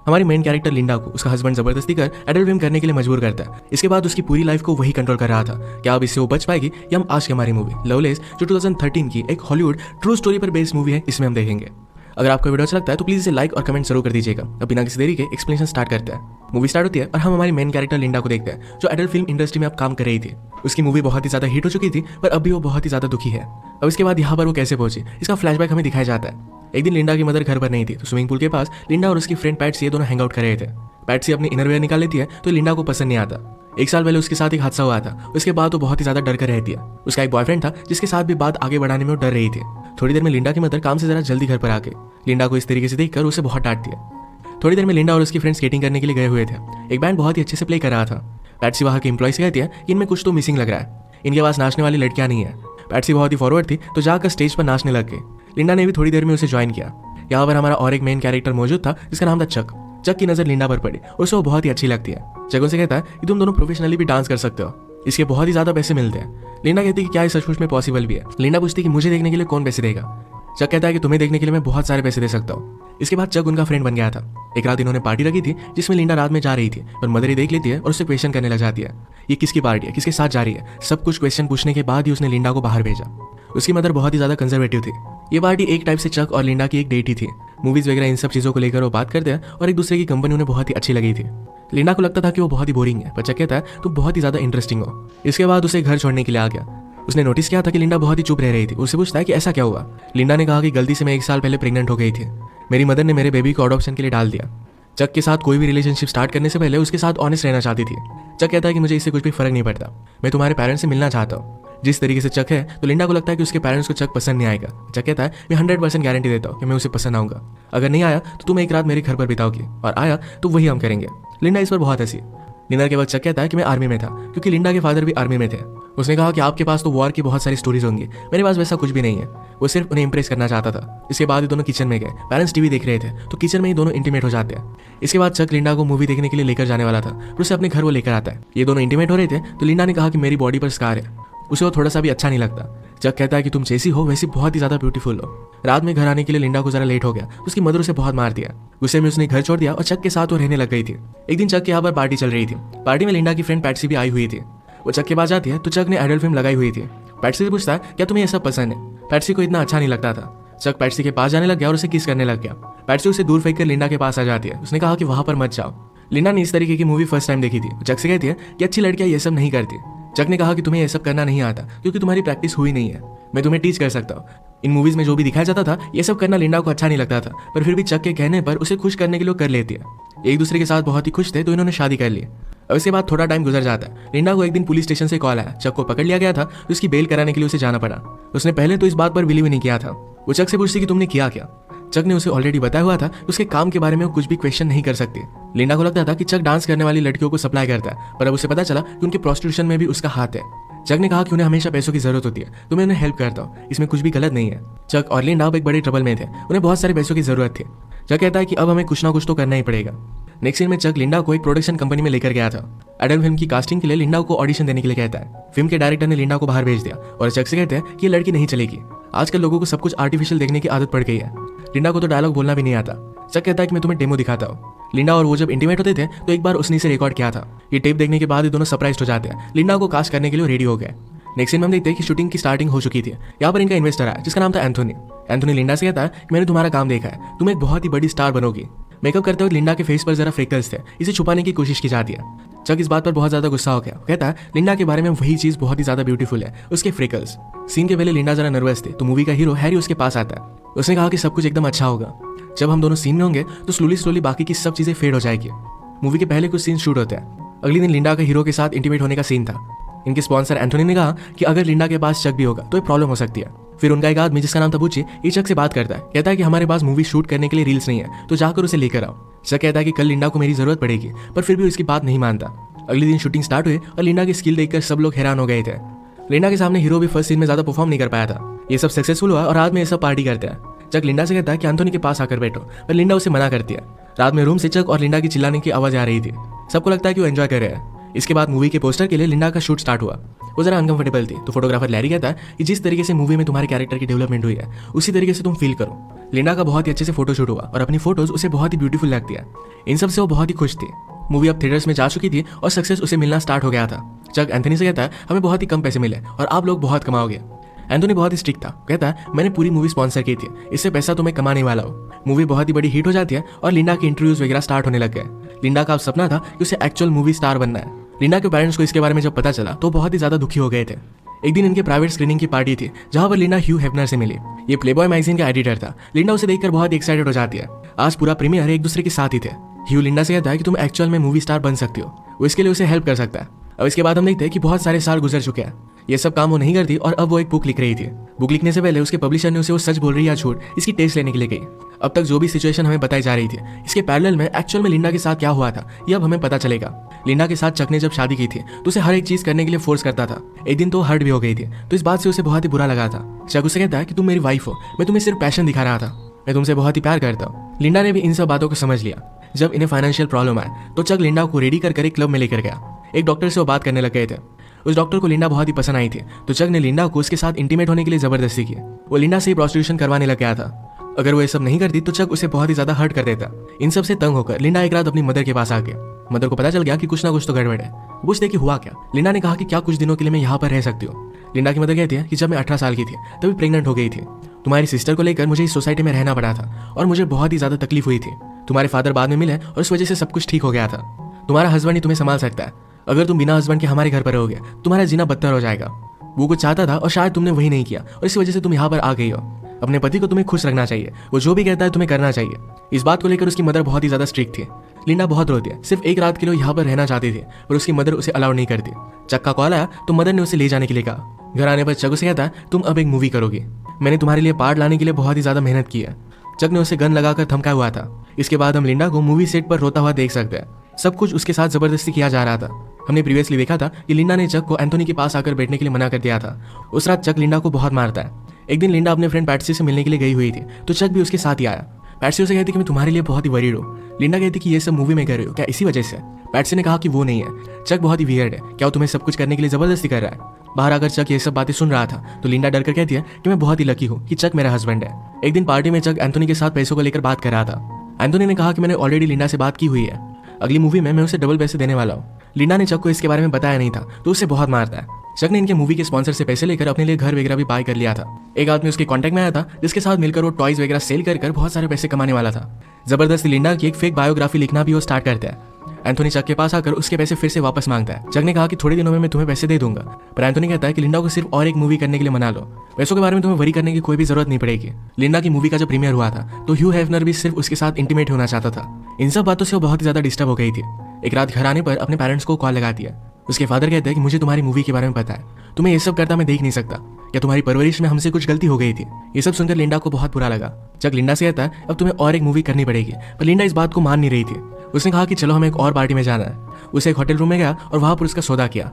हमारी main character Linda को उसका हस्बैंड जबरदस्ती कर एडल्ट फिल्म करने के लिए मजबूर करता है। इसके बाद उसकी पूरी लाइफ को वही कंट्रोल कर रहा था। क्या अब इससे वो बच पाएगी? या हम आज की हमारी मूवी लवलेस जो 2013 की एक हॉलीवुड ट्रू स्टोरी पर बेस्ड मूवी है, इसमें हम देखेंगे। अगर आपको वीडियो अच्छा लगता है तो प्लीज इसे लाइक और कमेंट जरूर कर दीजिएगा। अब बिना किसी देरी के एक्सप्लेनेशन स्टार्ट करते हैं। मूवी स्टार्ट होती है और हम हमारी मेन कैरेक्टर लिंडा को देखते हैं जो एडल्ट फिल्म इंडस्ट्री में अब काम कर रही थी। उसकी मूवी बहुत ही ज्यादा हिट हो चुकी थी पर अब भी वो बहुत ही ज्यादा दुखी है। अब इसके बाद यहाँ पर वो कैसे पहुंची इसका फ्लैशबैक हमें दिखाया जाता है। एक दिन लिंडा की मदर घर पर नहीं थी तो स्विमिंग पूल के पास लिंडा और उसकी फ्रेंड पैट्सी दोनों हैंग आउट कर रहे थे। पैट्सी अपनी इनरवेयर निकाल लेती है तो लिंडा को पसंद नहीं आता। एक साल पहले उसके साथ एक हादसा हुआ था। उसके बाद वो बहुत ही ज्यादा डर कर रहती है। उसका एक बॉयफ्रेंड था जिसके साथ भी बात आगे बढ़ाने में वो डर रही थी। थोड़ी देर में लिंडा की मदर काम से जरा जल्दी घर पर आके लिंडा को इस तरीके से देखकर उसे बहुत डांटती है। थोड़ी देर में लिंडा और उसकी फ्रेंड स्केटिंग करने के लिए गए हुए थे। एक बैंड बहुत ही अच्छे से प्ले कर रहा था। पैट्सी वहाँ के एम्प्लॉय से कहती है कि इनमें कुछ तो मिसिंग लग रहा है, इनके पास नाचने वाली लड़कियां नहीं है। पैट्सी बहुत ही फॉरवर्ड थी तो जाकर स्टेज पर नाचने लग गई। लिंडा ने भी थोड़ी देर में उसे ज्वाइन किया। यहाँ पर हमारा और एक मेन कैरेक्टर मौजूद था जिसका नाम था चक। चक की नजर लिंडा पर पड़ी और उसे वो बहुत ही अच्छी लगती है। चक उनसे कहता है कि तुम दोनों प्रोफेशनली भी डांस कर सकते हो, इसके बहुत ही ज्यादा पैसे मिलते हैं। लिंडा कहती है कि क्या ये सचमुच में पॉसिबल भी है। लिंडा पूछती है कि मुझे देखने के लिए कौन पैसे देगा। चक कहता है कि तुम्हें देखने के लिए मैं बहुत सारे पैसे दे सकता हूँ। इसके बाद चक उनका फ्रेंड बन गया था। एक रात इन्होंने पार्टी रखी थी जिसमें लिंडा रात में जा रही थी और मदर ही देख लेती है और उससे क्वेश्चन करने लग जाती है। ये किसकी पार्टी है, किसके साथ जा रही है। सब कुछ क्वेश्चन पूछने के बाद ही उसने लिंडा को बाहर भेजा। उसकी मदर बहुत ही ज्यादा कंजर्वेटिव थी। ये पार्टी एक टाइप से चक और लिंडा की एक डेट ही थी। मूवीज वगैरह इन सब चीजों को लेकर वो बात करते हैं और एक दूसरे की कंपनी उन्हें बहुत ही अच्छी लगी थी। लिंडा को लगता था कि वो बहुत ही बोरिंग है पर चक कहता है तुम बहुत ही ज्यादा इंटरेस्टिंग हो। इसके बाद उसे घर छोड़ने के लिए आ गया। उसने नोटिस किया था कि लिंडा बहुत ही चुप रह रही थी। उससे पूछता है कि ऐसा क्या हुआ। लिंडा ने कहा कि गलती से मैं 1 साल पहले प्रेग्नेंट हो गई थी। मेरी मदर ने मेरे बेबी को अडॉप्शन के लिए डाल दिया। चक के साथ कोई भी रिलेशनशिप स्टार्ट करने से पहले उसके साथ ऑनेस्ट रहना चाहती थी। चक कहता है कि मुझे इससे कुछ भी फर्क नहीं पड़ता, मैं तुम्हारे पेरेंट्स से मिलना चाहता हूँ। जिस तरीके से चक है तो लिंडा को लगता है कि उसके पेरेंट्स को चक पसंद नहीं आएगा। चक कहता है मैं 100% गारंटी देता हूँ कि मैं उसे पसंद आऊंगा। अगर नहीं आया तो तुम एक रात मेरे घर पर बिताओगी और आया तो वही हम करेंगे। लिंडा इस पर बहुत हंसी। डिनर के वक्त चक कहता है कि मैं आर्मी में था क्योंकि लिंडा के फादर भी आर्मी में थे। उसने कहा कि आपके पास तो वॉर की बहुत सारी स्टोरीज होंगी, मेरे पास वैसा कुछ भी नहीं है। वो सिर्फ उन्हें इंप्रेस करना चाहता था। इसके बाद ये दोनों किचन में गए। पेरेंट्स टीवी देख रहे थे तो किचन में ही दोनों इंटीमेट हो जाते हैं। इसके बाद चक लिंडा को मूवी देखने के लिए लेकर जाने वाला था और उसे अपने घर वो लेकर आता है। ये दोनों इंटीमेट हो रहे थे तो लिंडा ने कहा कि मेरी बॉडी पर स्कार है। उसे वो थोड़ा सा भी अच्छा नहीं लगता। चक कहता है कि तुम जैसी हो वैसी बहुत ही ज्यादा ब्यूटीफुल हो। रात में घर आने के लिए लिंडा को जरा लेट हो गया। उसकी मदर उसे बहुत मार दिया। गुस्से में उसने घर छोड़ दिया और चक के साथ वो रहने लग गई थी। एक दिन चक के यहाँ पर पार्टी चल रही थी। पार्टी में लिंडा की फ्रेंड पैट्सी भी आई हुई थी। वो चक के पास जाती है तो चक ने एडल्ट फिल्म लगाई हुई थी। पैट्सी से पूछता है क्या तुम्हें ये सब पसंद है। पैट्सी को इतना अच्छा नहीं लगता था। चक पैट्सी के पास जाने लग गया और उसे किस करने लग गया। पैट्सी उसे दूर फेंक कर लिंडा के पास आ जाती है। उसने कहा कि वहां पर मत जाओ। लिंडा ने इस तरीके की मूवी फर्स्ट टाइम देखी थी। चक से कहती है कि अच्छी लड़कियां ये सब नहीं करती। चक ने कहा कि तुम्हें ये सब करना नहीं आता क्योंकि तुम्हारी प्रैक्टिस हुई नहीं है, मैं तुम्हें टीच कर सकता हूँ। इन मूवीज में जो भी दिखाया जाता था ये सब करना लिंडा को अच्छा नहीं लगता था पर फिर भी चक के कहने पर उसे खुश करने के लिए कर लेती है। एक दूसरे के साथ बहुत ही खुश थे तो इन्होंने शादी कर ली। और इसके बाद थोड़ा टाइम गुजर जाता है। लिंडा को एक दिन पुलिस स्टेशन से कॉल आया। चक को पकड़ लिया गया था तो उसकी बेल कराने के लिए उसे जाना पड़ा। उसने पहले तो इस बात पर बिलीव नहीं किया था। वो चक से पूछती कि तुमने किया क्या। चक ने उसे ऑलरेडी बताया हुआ था उसके काम के बारे में वो कुछ भी क्वेश्चन नहीं कर सकती। लिंडा को लगता था कि चक डांस करने वाली लड़कियों को सप्लाई करता है पर अब उसे पता चला कि उनके प्रोस्टिट्यूशन में भी उसका हाथ है। चक ने कहा कि उन्हें हमेशा पैसों की जरूरत होती है तो मैं उन्हें हेल्प करता हूँ, इसमें कुछ भी गलत नहीं है। चक और लिंडा अब एक बड़े ट्रबल में थे। उन्हें बहुत सारे पैसों की जरूरत थी। चक कहता है कि अब हमें कुछ ना कुछ तो करना ही पड़ेगा। नेक्स्ट सीन में चक लिंडा को एक प्रोडक्शन कंपनी में लेकर गया था। एडल्ट फिल्म की कास्टिंग के लिए लिंडा को ऑडिशन देने के लिए कहता है। फिल्म के डायरेक्टर ने लिंडा को बाहर भेज दिया और चक से कहते हैं कि ये लड़की नहीं चलेगी। आजकल लोगों को सब कुछ आर्टिफिशियल देखने की आदत पड़ गई है। लिंडा को तो डायलॉग बोलना भी नहीं आता। चक कहता है कि मैं तुम्हें डेमो दिखाता हूँ। लिंडा और वो जब इंटीमेट होते थे तो एक बार उसने इसे रिकॉर्ड किया था। ये टेप देखने के बाद ये दोनों सरप्राइज हो जाते हैं। लिंडा को कास्ट करने के लिए रेडी हो गए। नेक्स्ट सीन में हम देखते हैं कि शूटिंग की स्टार्टिंग हो चुकी थी। यहाँ पर इनका इन्वेस्टर आया जिसका नाम था एंथोनी। एंथोनी लिंडा से कहता है कि मैंने तुम्हारा काम देखा है, तुम एक बहुत ही बड़ी स्टार बनोगी। मेकअप करते हुए लिंडा के फेस पर जरा फ्रिकल्स थे, इसे छुपाने की कोशिश की जाती है। चक इस बात पर बहुत ज्यादा गुस्सा हो गया। कहता है लिंडा के बारे में वही चीज बहुत ही ज्यादा ब्यूटीफुल है, उसके फ्रिकल्स। सीन के पहले लिंडा जरा नर्वस थी तो मूवी का हीरो हैरी उसके पास आता है। उसने कहा कि सब कुछ एकदम अच्छा होगा। जब हम दोनों सीन में होंगे तो स्लोली बाकी की सब चीजें फेड हो जाएगी। मूवी के पहले कुछ सीन शूट होते हैं। अगले दिन लिंडा का हीरो के साथ इंटीमेट होने का सीन था। इनके स्पॉन्सर एंथोनी ने कहा कि अगर लिंडा के पास चक भी होगा तो ये प्रॉब्लम हो सकती है। फिर उनका एक आदमी जिसका नाम था बुची, ये चक से बात करता है। कहता है कि हमारे पास मूवी शूट करने के लिए रील्स नहीं है तो जाकर उसे लेकर आओ। चक कहता है कि कल लिंडा को मेरी जरूरत पड़ेगी पर फिर भी उसकी बात नहीं मानता। अगले दिन शूटिंग स्टार्ट हुई और लिंडा की स्किल देखकर सब लोग हैरान हो गए थे। लिंडा के सामने हीरो भी फर्स्ट सीन में ज्यादा परफॉर्म नहीं कर पाया था। ये सब सक्सेसफुल हुआ और रात में ये सब पार्टी करते हैं। चक लिंडा से कहता है कि एंथोनी के पास आकर बैठो पर लिंडा उसे मना करती है। रात में रूम से चक और लिंडा की चिल्लाने की आवाज आ रही थी। सबको लगता है कि वो एंजॉय कर रहे हैं। इसके बाद मूवी के पोस्टर के लिए लिंडा का शूट स्टार्ट हुआ। वो जरा अनकंफर्टेबल थी तो फोटोग्राफर लैरी कहता है कि जिस तरीके से मूवी में तुम्हारे कैरेक्टर की डेवलपमेंट हुई है उसी तरीके से तुम फील करो। लिंडा का बहुत ही अच्छे से फोटोशूट हुआ और अपनी फोटोज उसे बहुत ही ब्यूटीफुल लगती है। इन सब से वो बहुत ही खुश थी। मूवी अब थिएटर्स में जा चुकी थी और सक्सेस उसे मिलना स्टार्ट हो गया था। चक एंथनी से कहता है हमें बहुत ही कम पैसे मिले और आप लोग बहुत कमाओगे। एंथनी बहुत ही स्ट्रिक्ट था, कहता है मैंने पूरी मूवी स्पॉन्सर की थी, इससे पैसा तो मैं कमाने वाला हूँ। मूवी बहुत ही बड़ी हिट हो जाती है और लिंडा के इंटरव्यूज वगैरह स्टार्ट होने लग गए। लिंडा का अब सपना था कि उसे एक्चुअल मूवी स्टार बनना है। लिंडा के पेरेंट्स को इसके बारे में जब पता चला तो बहुत ही ज्यादा दुखी हो गए थे। एक दिन इनके प्राइवेट स्क्रीनिंग की पार्टी थी जहां पर लिंडा ह्यू हेफनर से मिली। ये प्लेबॉय मैगजीन का एडिटर था। लिंडा उसे देखकर बहुत ही एक्साइटेड हो जाती है। आज पूरा प्रीमियर एक दूसरे के साथ ही थे। ह्यू लिंडा से कहता है कि तुम एक्चुअल में मूवी स्टार बन सकती हो। वो इसके लिए उसे हेल्प कर सकता है। अब इसके बाद हम देखते हैं कि बहुत सारे साल गुजर चुके हैं। ये सब काम वो नहीं करती और अब वो एक बुक लिख रही थी। बुक लिखने से पहले उसके पब्लिशर ने उसे वो सच बोल रही है या झूठ इसकी टेस्ट लेने के लिए गई। अब तक जो भी सिचुएशन हमें बताई जा रही थी इसके पैरेलल में एक्चुअल में लिंडा के साथ क्या हुआ था ये अब हमें पता चलेगा। लिंडा के साथ चक ने जब शादी की थी तो उसे हर एक चीज करने के लिए फोर्स करता था। एक दिन तो हर्ट भी हो गई थी तो इस बात से उसे बहुत ही बुरा लगा था। चक उसे कहता है कि तुम मेरी वाइफ हो, मैं तुम्हें सिर्फ पैशन दिखा रहा था, मैं तुमसे बहुत ही प्यार करता हूँ। लिंडा ने भी इन सब बातों को समझ लिया। जब इन्हें फाइनेंशियल प्रॉब्लम आए तो चक लिंडा को रेडी कर एक क्लब में लेकर गया। एक डॉक्टर से वो बात करने लग गए थे। उस डॉक्टर को लिंडा बहुत ही पसंद आई थी तो चक ने लिंडा को उसके साथ इंटीमेट होने के लिए जबरदस्ती की। वो लिंडा से ही प्रोस्टिट्यूशन करवाने लग गया था। अगर वो ये सब नहीं करती तो चक उसे बहुत ही ज्यादा हर्ट कर देता। इन सब से तंग होकर लिंडा एक रात अपनी मदर के पास आ गया। मदर को पता चल गया कि कुछ ना कुछ तो गड़बड़ है। पूछते कि हुआ क्या। लिंडा ने कहा कि क्या कुछ दिनों के लिए मैं यहाँ पर रह सकती हूँ। लिंडा की मदर कहती है कि जब मैं 18 साल की थी तभी प्रेग्नेंट हो गई थी। तुम्हारी सिस्टर को लेकर मुझे इस सोसाइटी में रहना पड़ा था और मुझे बहुत ही ज्यादा तकलीफ हुई थी। तुम्हारे फादर बाद में मिले और उस वजह से सब कुछ ठीक हो गया था। तुम्हारा हस्बैंड ही तुम्हें संभाल सकता है। अगर तुम बिना हस्बैंड के हमारे घर पर रहोगे तुम्हारा जीना बदतर हो जाएगा। वो कुछ चाहता था और शायद तुमने वही नहीं किया और इस वजह से तुम यहाँ पर आ गई हो। अपने पति को तुम्हें खुश रखना चाहिए, वो जो भी कहता है तुम्हें करना चाहिए। इस बात को लेकर उसकी मदर बहुत ही ज्यादा स्ट्रिक्ट थी। लिंडा बहुत रोती है, सिर्फ एक रात के लिए यहाँ पर रहना चाहती थी पर उसकी मदर उसे अलाउ नहीं करती। चक का कॉल आया तो मदर ने उसे ले जाने के लिए कहा। घर आने पर चक उसे कहता है तुम अब एक मूवी करोगी, मैंने तुम्हारे लिए पार्ट लाने के लिए बहुत ही ज्यादा मेहनत की है। चक ने उसे गन लगाकर थमकाया हुआ था। इसके बाद हम लिंडा को मूवी सेट पर रोता हुआ देख सकते हैं। सब कुछ उसके साथ जबरदस्ती किया जा रहा था। हमने प्रीवियसली देखा था कि लिंडा ने चक को एंथोनी के पास आकर बैठने के लिए मना कर दिया था। उस रात चक लिंडा को बहुत मारता है। एक दिन लिंडा अपने फ्रेंड पैट्सी से मिलने के लिए गई हुई थी तो चक भी उसके साथ ही आया। पैट्सी उसे कहती कि मैं तुम्हारे लिए बहुत ही वरीड हूँ। लिंडा कहती कि ये सब मूवी में कर रही हो क्या इसी वजह से। पैट्सी ने कहा कि वो नहीं है, चक बहुत ही वियर्ड है, क्या वो तुम्हें सब कुछ करने के लिए जबरदस्ती कर रहा है। बाहर आकर चक ये सब बातें सुन रहा था तो लिंडा डर कर कहती है कि मैं बहुत ही लकी हूँ कि चक मेरा हस्बैंड है। एक दिन पार्टी में चक एंथोनी के साथ पैसों को लेकर बात कर रहा था। एंथोनी ने कहा कि मैंने ऑलरेडी लिंडा से बात की हुई है, अगली मूवी में मैं उसे डबल पैसे देने वाला हूँ। लिंडा ने चक को इसके बारे में बताया नहीं था तो उसे बहुत मारता है। चक ने इनके मूवी के स्पॉन्सर से पैसे लेकर अपने लिए घर वगैरह भी बाय कर लिया था। एक आदमी उसके कांटेक्ट में आया था जिसके साथ मिलकर वो टॉयज वगैरह सेल कर बहुत सारे पैसे कमाने वाला था। जबरदस्ती लिंडा की एक फेक बायोग्राफी लिखना भी वो स्टार्ट करता है। एंथोनी चक के पास आकर उसके पैसे फिर से वापस मांगता है। चक ने कहा कि थोड़े दिनों में मैं तुम्हें पैसे दे दूंगा पर एंथोनी कहता है कि लिंडा को सिर्फ और एक मूवी करने के लिए मना लो, पैसों के बारे में तुम्हें वरी करने की कोई भी जरूरत नहीं पड़ेगी। लिंडा की मूवी का जब प्रीमियर हुआ था तो ह्यू हेफनर भी सिर्फ उसके साथ इंटीमेट होना चाहता था। इन सब बातों से वो बहुत ही ज्यादा डिस्टर्ब हो गई थी। एक रात घर आने पर अपने पेरेंट्स को कॉल लगाती है। उसके फादर कहते हैं कि मुझे तुम्हारी मूवी के बारे में पता है, तुम्हें ये सब करता मैं देख नहीं सकता, क्या तुम्हारी परवरिश में हमसे कुछ गलती हो गई थी। ये सब सुनकर लिंडा को बहुत बुरा लगा। चक लिंडा से कहता है अब तुम्हें और एक मूवी करनी पड़ेगी पर लिंडा इस बात को मान नहीं रही थी। उसने कहा कि चलो हमें एक और पार्टी में जाना है। उसे एक होटल रूम में गया और वहां पर उसका सौदा किया।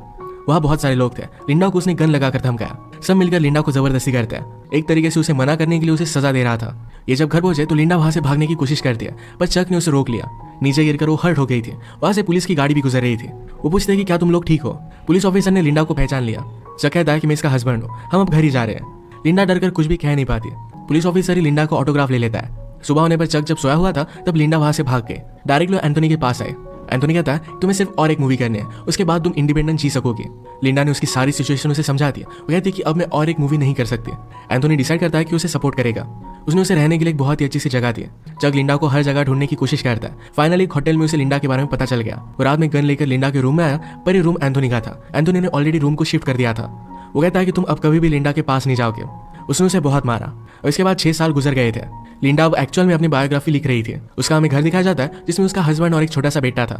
वहां बहुत सारे लोग थे। लिंडा को उसने गन लगाकर धमकाया। सब मिलकर लिंडा को जबरदस्ती करते हैं। एक तरीके से उसे मना करने के लिए उसे सजा दे रहा था। ये जब घर पहुंचे तो लिंडा वहां से भागने की कोशिश करती है पर चक ने उसे रोक लिया। नीचे गिरकर वो हर्ट हो गई थी। वहां से पुलिस की गाड़ी भी गुजर रही थी। वो पूछते हैं कि क्या तुम लोग ठीक हो। पुलिस ऑफिसर ने लिंडा को पहचान लिया। चक कहता है कि मैं इसका हस्बैंड हूँ, हम अब घर ही जा रहे हैं। लिंडा डरकर कुछ भी कह नहीं पाती। पुलिस ऑफिसर ही लिंडा को ऑटोग्राफ ले लेता है। सुबह होने पर चक जब सोया हुआ था तब लिंडा वहां से भाग गई। डायरेक्टली एंथोनी के पास आए। एंथोनी कहता है तुम्हें सिर्फ और एक मूवी करनी है, उसके बाद तुम इंडिपेंडेंट जी सकोगे। लिंडा ने उसकी सारी सिचुएशन उसे समझा दी। वो कहती है कि अब मैं और एक मूवी नहीं कर सकती। एंथोनी डिसाइड करता है कि उसे सपोर्ट करेगा। उसने उसे रहने के लिए एक बहुत ही अच्छी सी जगह दी। चक लिंडा को हर जगह ढूंढने की कोशिश करता है। फाइनली एक होटल में उसे लिंडा के बारे में पता चल गया। वो रात में गन लेकर लिंडा के रूम में आया पर ये रूम एंथोनी का था। एंथोनी ने ऑलरेडी रूम को शिफ्ट कर दिया था। वो कहता है कि तुम अब कभी भी लिंडा के पास नहीं जाओगे। उसने उसे बहुत मारा और इसके बाद 6 साल गुजर गए थे। लिंडा अब एक्चुअल में अपनी बायोग्राफी लिख रही थी। उसका हमें घर दिखाया जाता है जिसमें उसका हस्बैंड और एक छोटा सा बेटा था।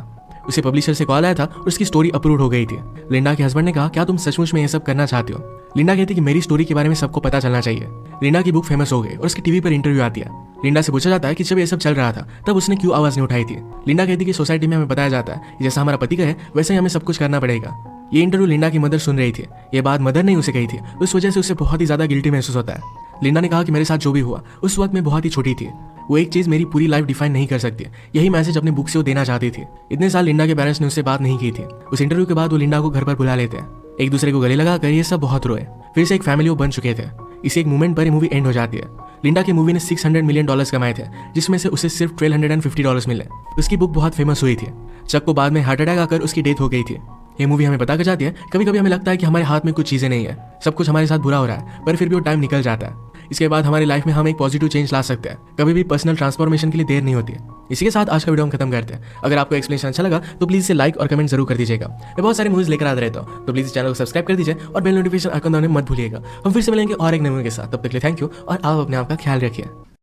उसे पब्लिशर से कॉल आया था और उसकी स्टोरी अप्रूव हो गई थी। लिंडा के हस्बैंड ने कहा क्या तुम सचमुच में ये सब करना चाहते हो। लिंडा कहती कि मेरी स्टोरी के बारे में सबको पता चलना चाहिए। लिंडा की बुक फेमस हो गई और उसकी टीवी पर इंटरव्यू आती है। लिंडा से पूछा जाता है कि जब ये सब चल रहा था तब उसने क्यों आवाज नहीं उठाई थी। लिंडा कहती कि सोसाइटी में हमें बताया जाता है जैसा हमारा पति कहे वैसे ही हमें सब कुछ करना पड़ेगा। ये इंटरव्यू लिंडा की मदर सुन रही थी। ये बात मदर ने उसे कही थी तो इस वजह से उसे बहुत ही ज्यादा गिल्टी महसूस होता है। लिंडा ने कहा कि मेरे साथ जो भी हुआ उस वक्त मैं बहुत ही छोटी थी, वो एक चीज मेरी पूरी लाइफ डिफाइन नहीं कर सकती। यही मैसेज अपने बुक से वो देना चाहती थी। इतने साल लिंडा के पेरेंट्स ने उससे बात नहीं की थी। उस इंटरव्यू के बाद वो लिंडा को घर पर बुला लेते हैं। एक दूसरे को गले लगाकर ये सब बहुत रोए। फिर से एक फैमिली वो बन चुके थे। इसी एक मूवमेंट पर ये मूवी एंड हो जाती है। लिंडा की मूवी ने $600 मिलियन कमाए थे, जिसमें से उसे सिर्फ $1,250 मिले। उसकी बुक बहुत फेमस हुई थी। चक को बाद में हार्ट अटैक आकर उसकी डेथ हो गई थी। ये मूवी हमें बता कर जाती है कभी कभी हमें लगता है कि हमारे हाथ में कुछ चीज़ें नहीं है, सब कुछ हमारे साथ बुरा हो रहा है, पर फिर भी वो टाइम निकल जाता है। इसके बाद हमारी लाइफ में हम एक पॉजिटिव चेंज ला सकते हैं। कभी भी पर्सनल ट्रांसफॉर्मेशन के लिए देर नहीं होती है। इसी के साथ आज का वीडियो हम खत्म करते हैं। अगर आपको एक्सप्लेनेशन अच्छा लगा तो प्लीज़ इसे लाइक और कमेंट जरूर कर दीजिएगा। मैं बहुत सारे मूवीज लेकर आता रहता हूँ, तो प्लीज़ चैनल को सब्सक्राइब कर दीजिए और बेल नोटिफिकेशन आइकन दबाना मत भूलिएगा। हम फिर से मिलेंगे और एक नए मूवी के साथ। तब तक के लिए थैंक यू और आप अपने आप का ख्याल रखिए।